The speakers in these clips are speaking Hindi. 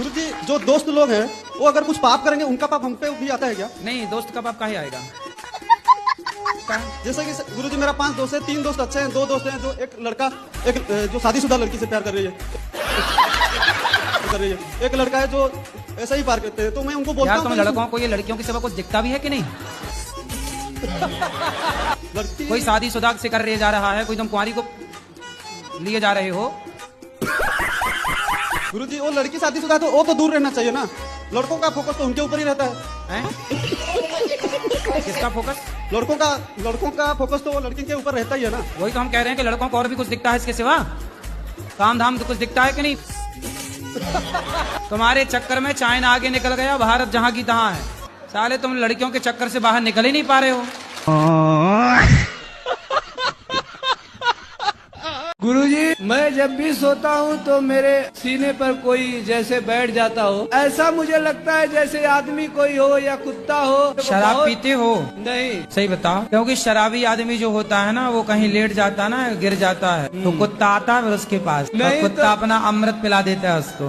गुरुजी जो दोस्त लोग हैं वो अगर कुछ पाप करेंगे उनका पाप हम पे भी आता है क्या? नहीं, दोस्त का पाप काहे आएगा? जैसे कि गुरुजी मेरा 5 दोस्त है, 3 दोस्त अच्छे हैं, 2 दोस्त हैं जो एक लड़का एक जो शादीशुदा लड़की से प्यार कर रही है एक लड़का है जो ऐसा ही प्यार करते हैं, तो मैं उनको बोलता हूँ यार तुम लड़कों को ये लड़कियों के सिवा कुछ दिखता भी है कि नहीं? कोई शादीशुदा से कर जा रहा है, कोई तुम कुंवारी को लिए जा रहे हो। गुरुजी वो लड़की शादीशुदा है तो वो तो दूर रहना चाहिए ना, लड़कों का फोकस तो उनके ऊपर ही रहता है। किसका फोकस? लड़कों का फोकस तो वो लड़की के ऊपर रहता ही है ना। वही तो हम कह रहे हैं कि लड़कों को और भी कुछ दिखता है इसके सिवा, काम धाम तो कुछ दिखता है कि नहीं? तुम्हारे चक्कर में चाइना आगे निकल गया, भारत जहाँ की तहाँ है। साले तुम लड़कियों के चक्कर से बाहर निकल ही नहीं पा रहे हो। गुरुजी, मैं जब भी सोता हूँ तो मेरे सीने पर कोई जैसे बैठ जाता हो, ऐसा मुझे लगता है जैसे आदमी कोई हो या कुत्ता हो। शराब पीते हो? नहीं। सही बताओ, क्योंकि शराबी आदमी जो होता है ना वो कहीं लेट जाता ना, गिर जाता है तो कुत्ता आता है उसके पास, और कुत्ता अपना अमृत पिला देता है उसको।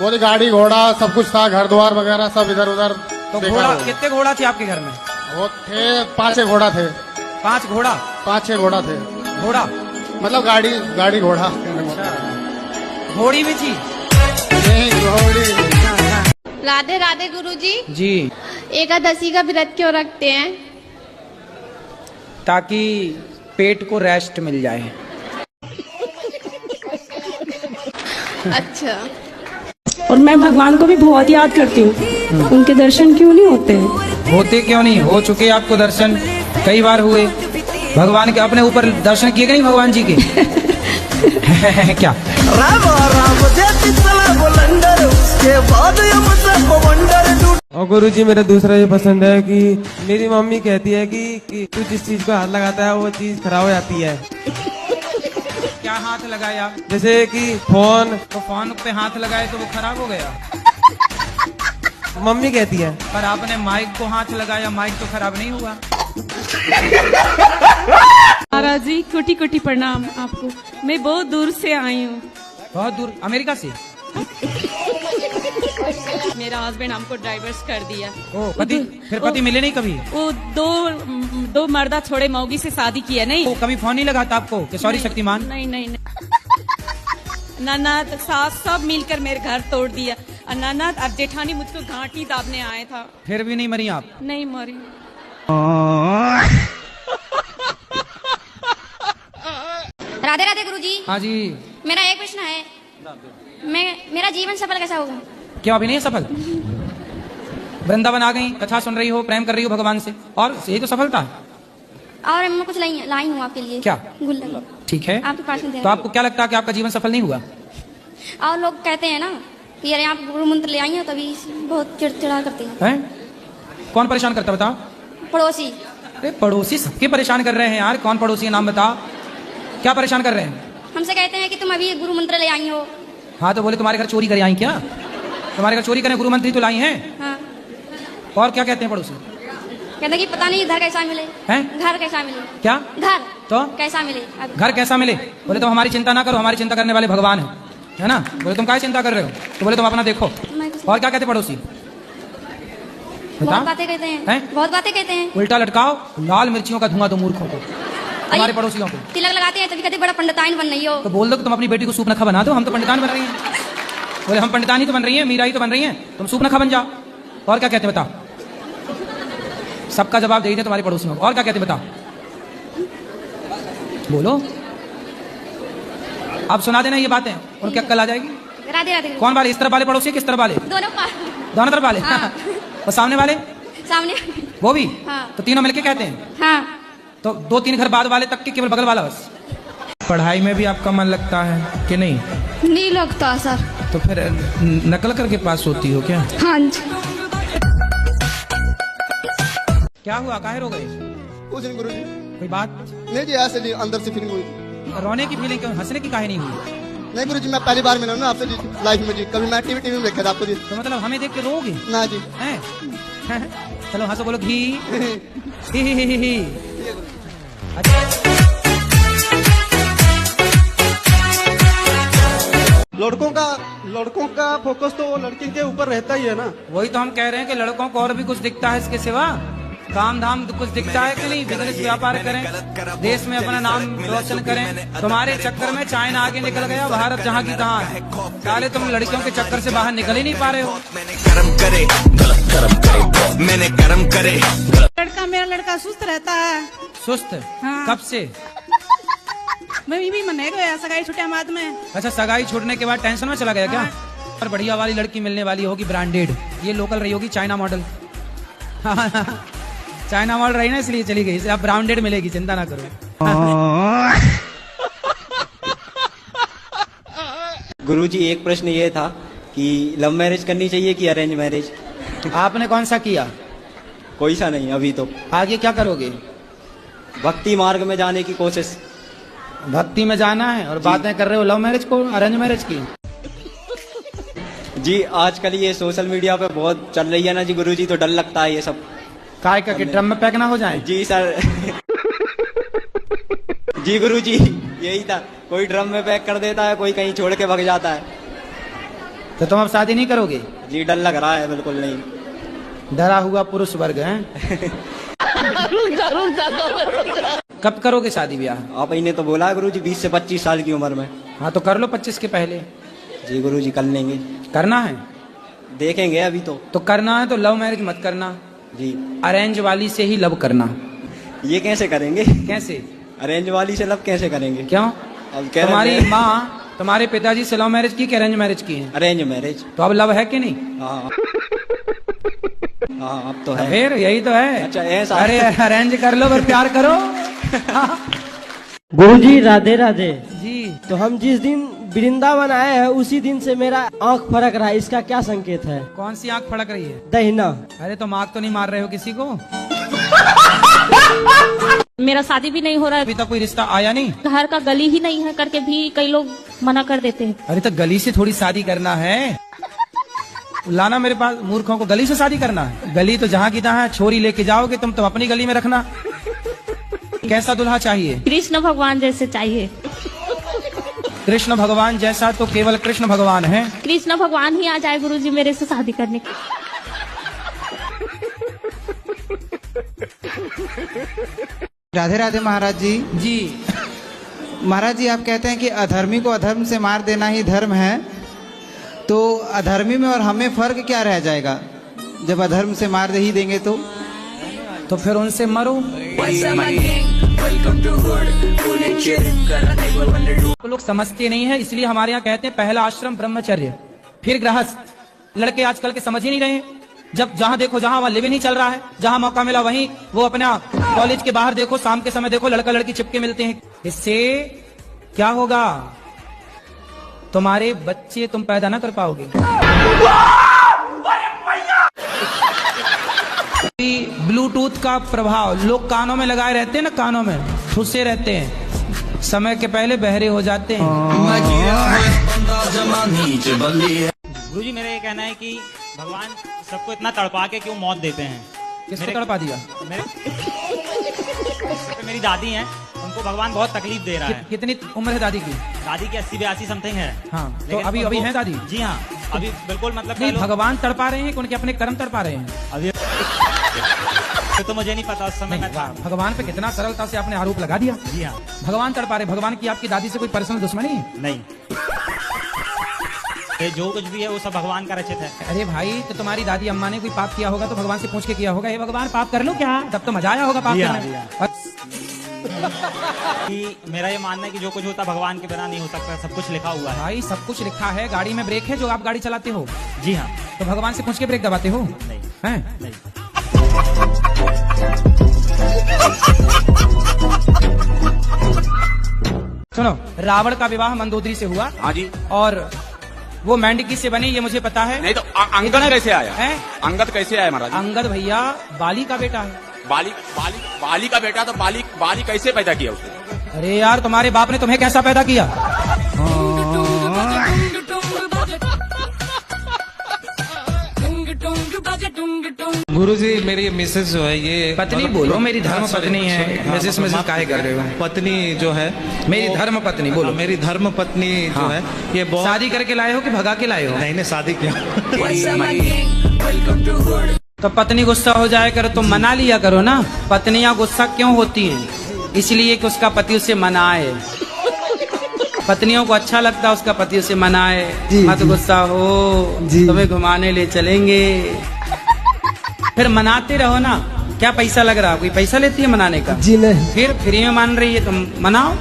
वो तो गाड़ी घोड़ा सब कुछ था, घर द्वार वगैरह सब इधर उधर। तो घोड़ा कितने घोड़ा थे आपके घर में? वो थे 5-6 घोड़ा थे। 5 घोड़ा? 5-6 घोड़ा थे। घोड़ा मतलब गाड़ी घोड़ा। घोड़ी भी थी? नहीं, घोड़ी। राधे राधे गुरुजी। जी। एकादशी का व्रत क्यों रखते हैं? ताकि पेट को रेस्ट मिल जाए। अच्छा। और मैं भगवान को भी बहुत याद करती हूँ, उनके दर्शन क्यों नहीं होते हैं? होते क्यों नहीं? हो चुके आपको दर्शन, कई बार हुए भगवान के। अपने ऊपर दर्शन किए नहीं भगवान जी के? क्या और गुरुजी मेरा दूसरा ये पसंद है कि मेरी मम्मी कहती है कि तू जिस चीज को हाथ लगाता है वो चीज खराब हो जाती है। क्या हाथ लगाया? जैसे कि फोन। तो फोन पे हाथ लगाए तो वो खराब हो गया? मम्मी कहती है। पर आपने माइक को हाथ लगाया, माइक तो खराब नहीं हुआ। महाराज जी कोटि कोटि प्रणाम आपको, मैं बहुत दूर से आई हूँ। बहुत दूर? अमेरिका से? मेरा हस्बैंड हमको डाइवर्स कर दिया। ओ, पति? फिर पति मिले नहीं कभी? वो दो मर्दा छोड़े मौगी से शादी किया। नहीं वो कभी फोन नहीं लगाता आपको कि सॉरी शक्तिमान? नहीं नहीं, ननद सास सब मिलकर मेरे घर तोड़ दिया, और ननद और जेठानी मुझको घाटी दाबने आए था। फिर भी नहीं मरी आप? नहीं मरी। राधे राधे गुरुजी। हाँ जी। मेरा एक प्रश्न है, मेरा जीवन सफल कैसा होगा? क्यों अभी नहीं है सफल? वृंदावन आ गई, कथा सुन रही हो, प्रेम कर रही हो भगवान से, और यही तो सफलता है। और मैं कुछ लाई हूँ आपके लिए। क्या? गुल्लक। ठीक है, आपके पास में तो आपको क्या लगता है कि आपका जीवन सफल नहीं हुआ? और लोग कहते हैं ना कि अरे आप गुरु मंत्र ले आई हो, तभी बहुत चिड़चिड़ा करते हैं। कौन परेशान करता बताओ? पड़ोसी। अरे पड़ोसी सबके परेशान कर रहे हैं यार, कौन पड़ोसी है नाम बता। क्या परेशान कर रहे हैं? हमसे कहते हैं कि तुम अभी गुरु मंत्र ले आई हो। हाँ तो बोले तुम्हारे घर चोरी करे आई क्या? तुम्हारे घर चोरी करें गुरु मंत्री तो लाई हैं? हाँ। और क्या कहते हैं पड़ोसी? कहते हैं कि पता नहीं घर कैसा मिले। घर कैसा मिले? क्या? घर तो कैसा मिले? घर कैसा मिले? बोले तुम हमारी चिंता ना करो, हमारी चिंता करने वाले भगवान है ना। बोले तुम क्या चिंता कर रहे हो? तो बोले तुम अपना देखो। और क्या कहते पड़ोसी? बहुत बातें कहते हैं। बहुत बातें कहते हैं। उल्टा लटकाओ लाल मिर्चियों का धुआं दो मूर्खों को, हमारे पड़ोसियों को। तिलक लगाते हैं तभी कहते बड़ा पंडिताइन बन रही हो। तो बोल दो कि तुम अपनी बेटी को सूप नखा बना दो, हम तो पंडितान बन रही हैं। बोले हम पंडितान ही तो बन रही हैं, मीरा ही तो बन रही हैं, तुम सूप नखा बन जाओ। और क्या कहते बताओ? सबका जवाब दे दे तुम्हारे पड़ोसियों को। और क्या कहते बताओ? बोलो, अब सुना देना ये बातें, उनकी अक्कल आ जाएगी। राधे राधे। कौन वाले? इस तरफ वाले पड़ोसी किस तरफ वाले? दोनों तरफ वाले। हाँ। और सामने वाले? सामने वो भी? हाँ। तो तीनों मिलके कहते हैं? हाँ। तो 2-3 घर बाद वाले तक के केवल बगल वाला बस? पढ़ाई में भी आपका मन लगता है कि नहीं? नहीं लगता सर। तो फिर नकल करके पास होती हो क्या? हाँ जी। क्या हुआ, काहे रो गए? कुछ नहीं गुरुजी। कोई बात? नहीं जी, ऐसे जी अंदर से फीलिंग हुई। रोने की फीलिंग क्यों, हंसने की काहे नहीं हुई? नहीं गुरुजी, मैं पहली बार मिला हूं ना आपसे जी लाइफ में जी, कभी मैं टीवी में देखा था आपको जी। तो मतलब हमें देख के रोगे? ना जी। हैं? चलो हंसो, बोलो घी। ही। लड़कों का फोकस तो वो लड़की के ऊपर रहता ही है ना। वही तो हम कह रहे हैं कि लड़कों को और भी कुछ दिखता है इसके सिवा, काम धाम कुछ दिखता है कि नहीं, बिजनेस व्यापार करें, देश में अपना नाम रोशन करें। तुम्हारे चक्कर में चाइना आगे निकल गया, भारत जहाँ की तहाँ है। साले तुम लड़कियों के चक्कर से बाहर निकल ही नहीं पा रहे हो। लड़का मेरा लड़का सुस्त रहता है। सुस्त? हाँ। कब से? मैं भी मने गया सगाई छुट्टिया बाद में। अच्छा, सगाई छूटने के बाद टेंशन में चला गया क्या? और बढ़िया वाली लड़की मिलने वाली होगी, ब्रांडेड। ये लोकल रही होगी, चाइना मॉडल। चाइना मॉडल रही ना, इसलिए चली गई। अब ब्रांडेड मिलेगी, चिंता ना करो। गुरुजी, एक प्रश्न ये था कि लव मैरिज करनी चाहिए कि अरेंज मैरिज? आपने कौन सा किया? कोई सा नहीं अभी तो। आगे क्या करोगे? भक्ति मार्ग में जाने की कोशिश। भक्ति में जाना है और बातें कर रहे हो लव मैरिज को, अरेंज मैरिज की? जी, आजकल ये सोशल मीडिया पे बहुत चल रही है ना जी गुरुजी, तो डर लगता है ये सब। काय का कि ड्रम में पैक ना हो जाए? जी सर। जी गुरुजी, यही था। कोई ड्रम में पैक कर देता है, कोई कहीं छोड़ के भाग जाता है। तो तुम अब शादी नहीं करोगे? जी, डर लग रहा है। बिल्कुल नहीं। डरा हुआ पुरुष वर्ग है। कब करोगे शादी ब्याह? आप इन्हें तो बोला है गुरुजी 20 से 25 साल की उम्र में। हाँ तो कर लो 25 के पहले। जी गुरुजी, कर लेंगे। करना है? देखेंगे अभी तो। करना है तो लव मैरिज मत करना जी, अरेंज वाली से ही लव करना। ये कैसे करेंगे? कैसे? अरेंज वाली से लव कैसे करेंगे? क्यों? अब कह तुम्हारी माँ तुम्हारे पिताजी से लव मैरिज की कि अरेंज मैरिज की है? Arrange marriage. तो अब लव है कि नहीं? हाँ हाँ, अब तो है। फिर यही तो है। अच्छा, ऐसा? अरे अरेंज कर लो पर प्यार करो। गुरुजी राधे राधे जी। तो हम जिस दिन वृंदावन आए हैं उसी दिन से मेरा आंख फड़क रहा है, इसका क्या संकेत है? कौन सी आंख फड़क रही है? दहिना। अरे तो मार्क तो नहीं मार रहे हो किसी को? मेरा शादी भी नहीं हो रहा है, अभी तक कोई रिश्ता आया नहीं? घर का गली ही नहीं है करके भी कई लोग मना कर देते हैं। अरे तो गली से थोड़ी शादी करना है, लाना मेरे पास। मूर्खों को गली से शादी करना है? गली तो जहाँ की तहाँ है, छोरी लेके जाओगे तुम तो अपनी गली में रखना। कैसा दूल्हा चाहिए? कृष्ण भगवान जैसे चाहिए। कृष्ण भगवान जैसा तो केवल कृष्ण भगवान है। कृष्ण भगवान ही आ जाए गुरुजी मेरे से शादी करने की। राधे राधे महाराज जी। जी महाराज जी, आप कहते हैं कि अधर्मी को अधर्म से मार देना ही धर्म है, तो अधर्मी में और हमें फर्क क्या रह जाएगा? जब अधर्म से मार ही देंगे तो फिर उनसे मरो। तो लोग समझते नहीं है, इसलिए हमारे यहाँ कहते हैं पहला आश्रम ब्रह्मचर्य, फिर गृहस्थ। लड़के आजकल के समझ ही नहीं रहे। जब जहाँ देखो जहाँ वहाँ लिव नहीं चल रहा है, जहाँ मौका मिला वहीं वो अपना कॉलेज के बाहर देखो, शाम के समय देखो लड़का लड़की चिपके मिलते हैं। इससे क्या होगा? तुम्हारे बच्चे तुम पैदा ना कर पाओगे। ब्लूटूथ का प्रभाव, लोग कानों में लगाए रहते हैं ना, कानों में ठुसे रहते हैं, समय के पहले बहरे हो जाते हैं। गुरुजी, मेरा ये कहना है कि भगवान सबको इतना तड़पा के क्यों मौत देते हैं? किसको तड़पा दिया? मेरी दादी हैं, उनको भगवान बहुत तकलीफ दे रहा है। कितनी उम्र है दादी की? दादी की 80-82 समथिंग है। हाँ, तो अभी है दादी? जी हाँ, अभी बिल्कुल मतलब नहीं, भगवान तड़पा रहे हैं कि उनके अपने कर्म तड़पा रहे हैं? अभी तो मुझे नहीं पता उस समय में था। भगवान पे कितना सरलता से आपने आरोप लगा दिया। जी हाँ, भगवान तड़पा रहे। भगवान की आपकी दादी से कोई पर्सनल दुश्मनी है? नहीं, जो कुछ भी है वो सब भगवान का रचित है। अरे भाई, तो तुम्हारी दादी अम्मा ने कोई पाप किया होगा तो भगवान से पूछ के किया होगा, हे भगवान पाप कर लो क्या? तब तो मजा आया होगा पाप करने। कि मेरा ये मानना है कि जो कुछ होता भगवान के बिना नहीं हो सकता, सब कुछ लिखा हुआ है। भाई सब कुछ लिखा है। गाड़ी में ब्रेक है जो आप गाड़ी चलाते हो? जी हाँ। तो भगवान से पूछ के ब्रेक दबाते हो? नहीं। हैं? नहीं। सुनो, रावण का विवाह मंदोदरी से हुआ। हाँ जी। और वो मेंढकी से बनी, ये मुझे पता है। नहीं तो अंगद कैसे आया है? अंगद कैसे आया महाराज? अंगद भैया बाली का बेटा है। बाली का बेटा? तो बाली कैसे पैदा किया उसने? अरे यार, तुम्हारे बाप ने तुम्हें कैसा पैदा किया? गुरुजी मेरी मिसेस जो है ये पत्नी बोलो, मेरी धर्म पत्नी है। मिसेस काहे कर रहे हो? पत्नी जो है मेरी धर्म पत्नी बोलो। मेरी धर्म पत्नी जो है ये बहुत शादी करके लाए हो कि भगा के लाए हो? नहीं शादी किया। तो पत्नी गुस्सा हो जाए करो तो मना लिया करो ना। पत्नियां गुस्सा क्यों होती हैं? इसलिए कि उसका पति उसे मनाए। पत्नियों को अच्छा लगता है उसका पति उसे मनाए। मत गुस्सा हो, तुम्हें घुमाने ले चलेंगे। फिर मनाते रहो ना। क्या पैसा लग रहा? कोई पैसा लेती है मनाने का? जी नहीं। फिर फ्री में मान रही है तुम, मनाओ।